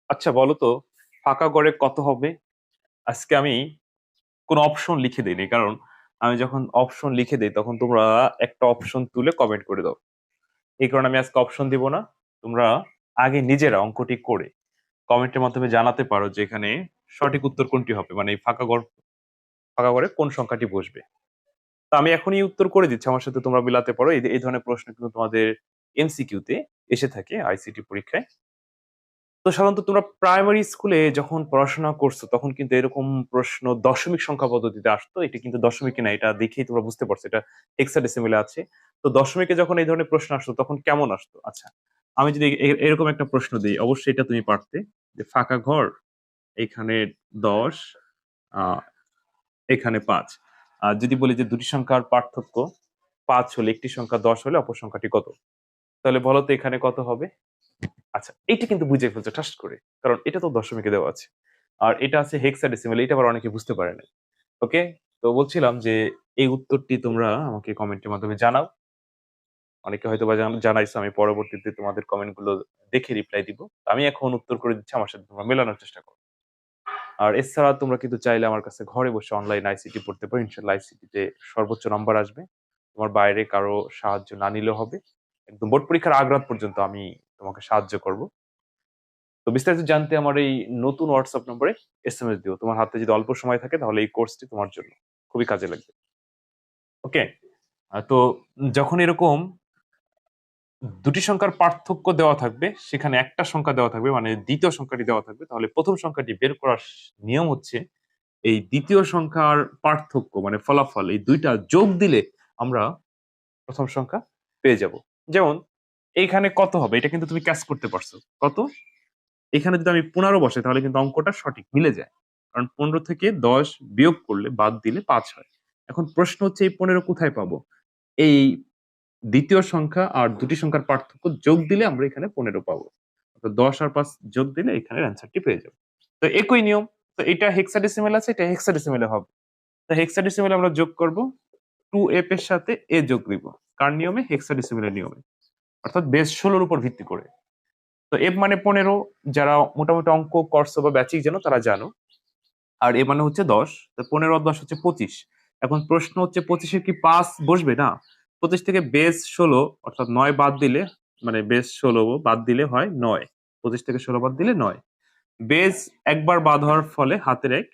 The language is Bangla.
আচ্ছা বলো তো, ফাঁকা ঘরে কত হবে? আজকে আমি কোনো অপশন লিখে দিইনি, কারণ আমি যখন অপশন লিখে দিই তখন তোমরা একটা অপশন তুলে কমেন্ট করে দাও। এই কারণে আমি আজকে অপশন দিব না। তোমরা আগে নিজেরা অঙ্কটি করে কমেন্টের মাধ্যমে জানাতে পারো যে এখানে সঠিক উত্তর কোনটি হবে, মানে এই ফাঁকা ঘরে কোন সংখ্যাটি বসবে। তো আমি এখনই উত্তর করে দিচ্ছি, আমার সাথে তোমরা মিলাতে পারো। এই ধরনের প্রশ্ন কিন্তু তোমাদের এমসিকিউ তে এসে থাকে আইসিটি পরীক্ষায়। তো সাধারণত তোমরা প্রাইমারি স্কুলে যখন পড়াশোনা করছো তখন কিন্তু এরকম প্রশ্ন দশমিক সংখ্যা পদ্ধতিতে আসতো। এটা কিন্তু দশমিকে না, এটা দেখেই তোমরা বুঝতে পারছো এটা হেক্সাডেসিমেলে আছে। তো দশমিকে যখন এই ধরনের প্রশ্ন আসতো তখন কেমন আসতো? আচ্ছা, আমি যদি এরকম একটা প্রশ্ন দিই, অবশ্যই এটা তুমি পারতে, যে ফাঁকা ঘর, এখানে 10, আহ এখানে 5। আর যদি বলি যে দুটি সংখ্যার পার্থক্য 5 হলে একটি সংখ্যা 10 হলে অপর সংখ্যাটি কত, তাহলে বলো তো এখানে কত হবে? আচ্ছা, এটা কিন্তু বুঝে ফেলছো ঠাস করে, কারণ এটা তো দশমিকে দেওয়া আছে। আর এটা আছে হেক্সাডেসিমেল, এটা আবার অনেকে বুঝতে পারে না। ওকে, তো বলছিলাম যে এই উত্তরটি তোমরা আমাকে কমেন্টের মাধ্যমে জানাও। অনেকে হয়তো বা জানাইছো, আমি পরবর্তীতে তোমাদের কমেন্ট গুলো দেখে রিপ্লাই দিব। আমি এখন উত্তর করে দিচ্ছি, আমার সাথে তোমরা মেলানোর চেষ্টা করো। আর এছাড়া তোমরা কিন্তু চাইলে আমার কাছে ঘরে বসে অনলাইন আইসিটি পড়তে পারো। ইনশাল্লাহ আইসিটি তে সর্বোচ্চ নাম্বার আসবে। তোমার বাইরে কারো সাহায্য না নিলেও হবে। একদম বোর্ড পরীক্ষার আগ রাত পর্যন্ত আমি তোমাকে সাহায্য করব। তো বিস্তারিত জানতে আমার এই নতুন হোয়াটসঅ্যাপ নম্বরে এসএমএস দিও। তোমার হাতে যদি অল্প সময় থাকে তাহলে এই কোর্সটি তোমার জন্য খুবই কাজে লাগবে। ওকে। তো যখন এরকম দুটি সংখ্যার পার্থক্য দেওয়া থাকবে, সেখানে একটা সংখ্যা দেওয়া থাকবে, মানে দ্বিতীয় সংখ্যাটি দেওয়া থাকবে, তাহলে প্রথম সংখ্যাটি বের করার নিয়ম হচ্ছে এই দ্বিতীয় সংখ্যার পার্থক্য মানে ফলাফল, এই দুইটা যোগ দিলে আমরা প্রথম সংখ্যা পেয়ে যাব। যেমন এইখানে কত হবে, এটা কিন্তু তুমি ক্যাচ করতে পারছো। কত? এখানে যদি আমি 15 বসাই তাহলে কিন্তু অঙ্কটা সঠিক মিলে যায়, কারণ 15 থেকে 10 বিয়োগ করলে বাদ দিলে 5 হয়। এখন প্রশ্ন হচ্ছে এই 15 কোথায় পাবো? এই দ্বিতীয় সংখ্যা আর দুটি সংখ্যার পার্থক্য যোগ দিলে আমরা এখানে 15 পাবো। তো 10 আর 5 যোগ দিলে এখানে অ্যান্সারটি পেয়ে যাবো। তো একই নিয়ম। তো এটা হেক্সাডেসিমেল আছে, এটা হেক্সাডেসিমেলে হবে। তো হেক্সাডেসিমেলে আমরা যোগ করব 2f এর সাথে a যোগ দিব। কার নিয়মে? হেক্সাডেসিমেলের নিয়মে, অর্থাৎ বেস 16 উপর ভিত্তি করে। তো এফ মানে 15, যারা মোটামুটি অঙ্ক করছো বা বেসিক জানো তারা জানো। আর এ মানে হচ্ছে 10। তো 15 আর 10 হচ্ছে 25। এখন প্রশ্ন হচ্ছে 25 কি 5 বসবে? না, 25 থেকে বেস 16 অর্থাৎ 9 বাদ দিলে, মানে বেস 16 বাদ দিলে হয় 9। 25 থেকে 16 বাদ দিলে 9। বেস একবার বাদ হওয়ার ফলে হাতের এক